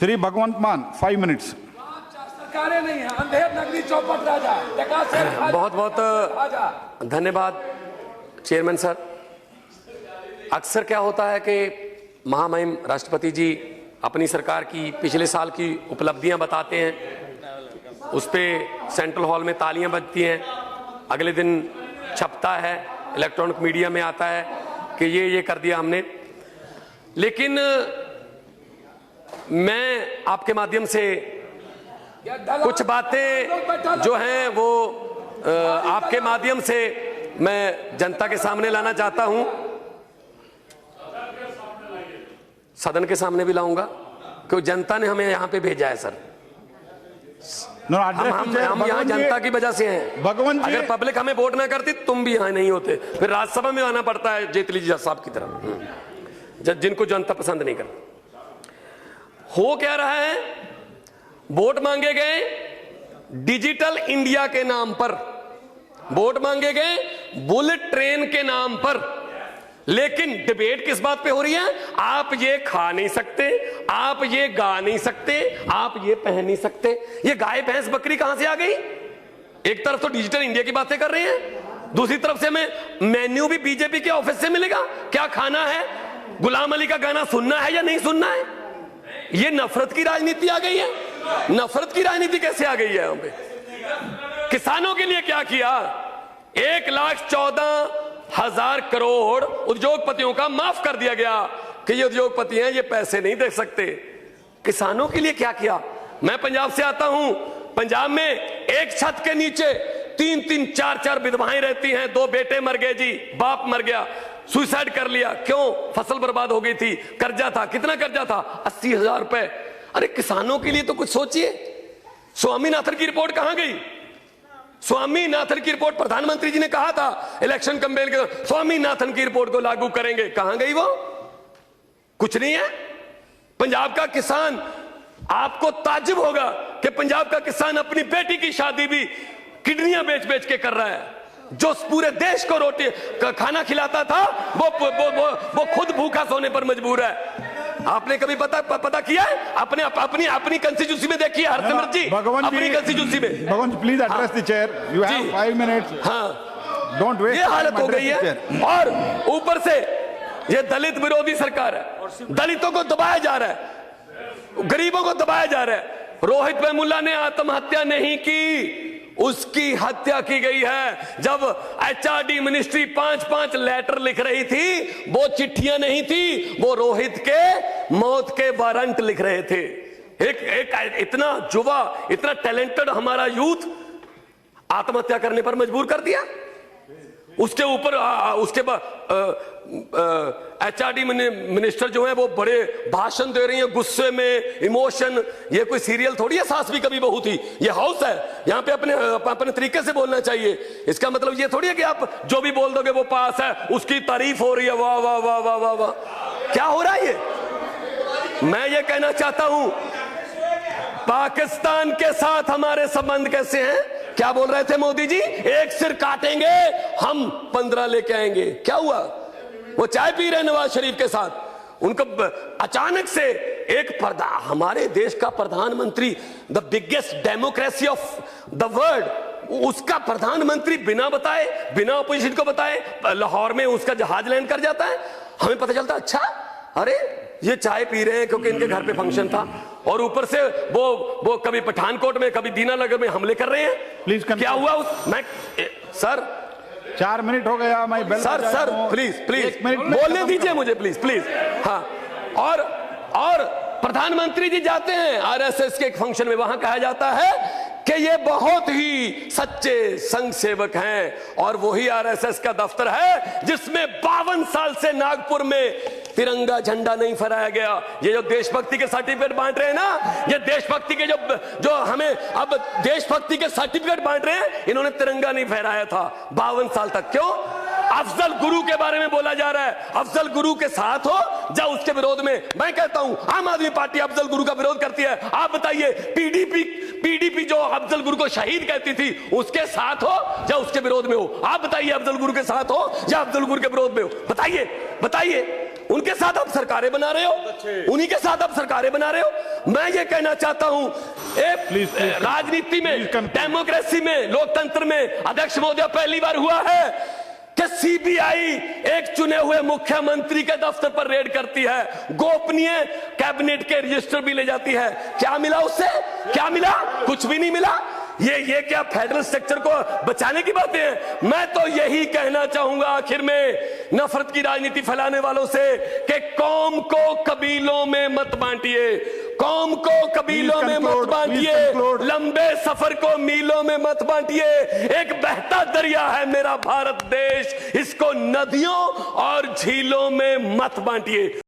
श्री भगवंत मान 5 मिनट्स। सरकारें नहीं है, अंधेर नगरी चौपट राजा। बहुत बहुत धन्यवाद चेयरमैन सर। अक्सर क्या होता है कि महामहिम राष्ट्रपति जी अपनी सरकार की पिछले साल की उपलब्धियां बताते हैं, उस पे सेंट्रल हॉल में तालियां बजती हैं, अगले दिन छपता है, इलेक्ट्रॉनिक मीडिया में आता है कि ये कर दिया हमने। लेकिन मैं आपके माध्यम से कुछ बातें जो हैं वो आपके माध्यम से मैं जनता के सामने लाना चाहता हूं, सदन के सामने भी लाऊंगा, क्योंकि जनता ने हमें यहां पे भेजा है सर। हम यहाँ जनता की वजह से हैं। अगर पब्लिक हमें वोट ना करती तुम भी यहाँ नहीं होते, फिर राज्यसभा में आना पड़ता है जेटली जी साहब की तरह, जिनको जनता पसंद नहीं करती। हो क्या रहा है, वोट मांगे गए डिजिटल इंडिया के नाम पर, वोट मांगे गए बुलेट ट्रेन के नाम पर, लेकिन डिबेट किस बात पे हो रही है? आप ये खा नहीं सकते, आप ये गा नहीं सकते, आप ये पहन नहीं सकते। ये गाय भैंस बकरी कहां से आ गई? एक तरफ तो डिजिटल इंडिया की बातें कर रहे हैं, दूसरी तरफ से हमें मेन्यू भी बीजेपी के ऑफिस से मिलेगा। क्या खाना है, गुलाम अली का गाना सुनना है या नहीं सुनना है? ये नफरत की राजनीति आ गई है। नफरत की राजनीति कैसे आ गई है यहाँ पे? किसानों के लिए क्या किया? 1,14,000 करोड़ उद्योगपतियों का माफ कर दिया गया कि ये उद्योगपति हैं, ये पैसे नहीं दे सकते। किसानों के लिए क्या किया? मैं पंजाब से आता हूं, पंजाब में एक छत के नीचे 3-3, 4-4 विधवाएं रहती हैं। 2 बेटे मर गए जी, बाप मर गया, सुसाइड कर लिया। क्यों? फसल बर्बाद हो गई थी, कर्जा था। कितना कर्जा था? 80,000 रुपए। अरे किसानों के लिए तो कुछ सोचिए। स्वामीनाथन की रिपोर्ट कहां गई? स्वामीनाथन की रिपोर्ट, प्रधानमंत्री जी ने कहा था इलेक्शन कैंपेन के, स्वामीनाथन की रिपोर्ट को लागू करेंगे, कहां गई वो? कुछ नहीं है। पंजाब का किसान, आपको ताज्जुब होगा कि पंजाब का किसान अपनी बेटी की शादी भी किडनियां बेच बेच के कर रहा है। जो पूरे देश को रोटी खाना खिलाता था वो खुद भूखा सोने पर मजबूर है। आपने कभी पता किया है? अपनी कंस्टिट्यूंसी में देखिए हरसिमरत जी, अपनी कंस्टिट्यूंसी में। Bhagwant please address the chair, you have 5 minutes. हाँ, डोंट वेस्ट। ये हालत हो गई है, और ऊपर से ये दलित विरोधी सरकार है। दलितों को दबाया जा रहा है, गरीबों को दबाया जा रहा है। रोहित वेमुला ने आत्महत्या नहीं की, उसकी हत्या की गई है। जब HRD मिनिस्ट्री 5-5 लेटर लिख रही थी, वो चिट्ठियां नहीं थी, वो रोहित के मौत के वारंट लिख रहे थे। एक इतना युवा, इतना टैलेंटेड हमारा यूथ आत्महत्या करने पर मजबूर कर दिया। उसके ऊपर उसके बाद HRD मिनिस्टर जो है वो बड़े भाषण दे रही हैं, गुस्से में, इमोशन। ये कोई सीरियल थोड़ी है सास भी कभी बहू थी, ये हाउस है, यहाँ पे अपने तरीके से बोलना चाहिए। इसका मतलब ये थोड़ी है कि आप जो भी बोल दोगे वो पास है, उसकी तारीफ हो रही है, वाह वाह वाह वाह वाह वाह। क्या हो रहा है ये? मैं ये कहना चाहता हूं, पाकिस्तान के साथ हमारे संबंध कैसे हैं? क्या बोल रहे थे मोदी जी? एक सिर काटेंगे हम 15 लेके आएंगे। क्या हुआ? वो चाय पी रहे नवाज शरीफ के साथ, उनको अचानक से हमारे देश का प्रधानमंत्री, the biggest democracy of the world, उसका प्रधानमंत्री बिना बताए, बिना ऑपोजिशन को बताए लाहौर में उसका जहाज लैंड कर जाता है। हमें पता चलता, अच्छा अरे ये चाय पी रहे हैं क्योंकि इनके घर पे फंक्शन था, और ऊपर से वो कभी पठानकोट में, कभी दीनानगर में हमले कर रहे हैं। प्लीज क्या हुआ सर 4 मिनट हो गया। मैं बेल सर प्लीज बोलने दीजिए मुझे, प्लीज। हाँ, और प्रधानमंत्री जी जाते हैं RSS के एक फंक्शन में, वहां कहा जाता है कि ये बहुत ही सच्चे संघ सेवक हैं, और वही RSS का दफ्तर है जिसमें 52 साल से नागपुर में तिरंगा झंडा नहीं फहराया गया। ये जो देशभक्ति के सर्टिफिकेट बांट रहे हैं ना, ये देशभक्ति के जो हमें अब देशभक्ति के सर्टिफिकेट बांट रहे हैं, इन्होंने तिरंगा नहीं फहराया था 52 साल तक। क्यों? अफजल गुरु के बारे में बोला जा रहा है। अफजल गुरु के साथ हो या उसके विरोध में? मैं कहता हूं आम आदमी पार्टी अफजल गुरु का विरोध करती है। आप बताइए, पीडीपी जो अफजल गुरु को शहीद कहती थी, उसके साथ हो या उसके विरोध में हो? आप बताइए, अफजल गुरु के साथ हो या अफजल गुरु के विरोध में हो? बताइए। उनके साथ आप सरकारें बना रहे हो, उन्हीं के साथ आप सरकारें बना रहे हो। मैं ये कहना चाहता हूं, Please, राजनीति में, please conclude. डेमोक्रेसी में, लोकतंत्र में अध्यक्ष महोदय पहली बार हुआ है कि सीबीआई एक चुने हुए मुख्यमंत्री के दफ्तर पर रेड करती है, गोपनीय कैबिनेट के रजिस्टर भी ले जाती है। क्या मिला उससे? क्या मिला? कुछ भी नहीं मिला। ये क्या फेडरल स्ट्रक्चर को बचाने की बातें हैं? मैं तो यही कहना चाहूंगा आखिर में नफरत की राजनीति फैलाने वालों से कि कौम को कबीलों में मत बांटिए, कौम को कबीलों में मत बांटिए, लंबे सफर को मीलों में मत बांटिए। एक बहता दरिया है मेरा भारत देश, इसको नदियों और झीलों में मत बांटिए।